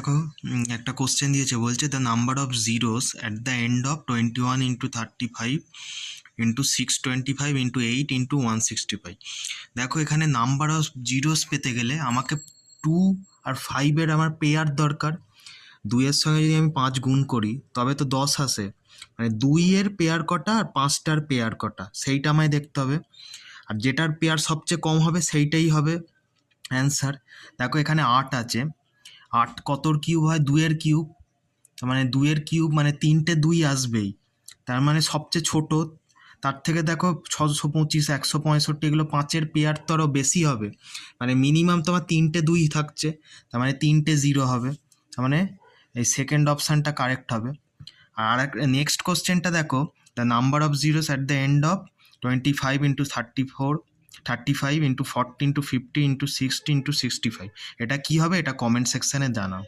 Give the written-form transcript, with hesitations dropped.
দেখো একটা কোশ্চেন দিয়েছে, বলছে the number of zeros at the end of 21 into 35 into 625 into 8 into 165। দেখো এখানে নাম্বার অফ জিরোস পেতে গেলে আমাকে 2 আর 5-এর আমার পেয়ার দরকার। 2-এর সঙ্গে যদি আমি 5 গুণ করি তবে তো 10 আসে, মানে 2-এর পেয়ার কটা আর 5টার পেয়ার কটা সেইটা আমায় দেখতে হবে, আর যেটার পেয়ার সবচেয়ে কম হবে সেইটাই হবে অ্যান্সার। দেখো এখানে 8 আছে, 8 কতর কিউব হয়? 2-এর কিউব, মানে 2-এর কিউব মানে 3টে 2 আসবেই, তার মানে সবচেয়ে ছোট। তার থেকে দেখো 625, 165 এগুলো 5-এর পেয়ার তো আরও বেশি হবে, মানে মিনিমাম তোমার 3টে 2 থাকছে, তার মানে 3টে 0 হবে, তার মানে এই সেকেন্ড অপশানটা কারেক্ট হবে। আর এক নেক্সট কোশ্চেনটা দেখো, the number of zeros at the end of 25 into 34 35 into 40 into 50 into 60 into 65, এটা কী হবে? এটা কমেন্ট সেকশানে জানাও।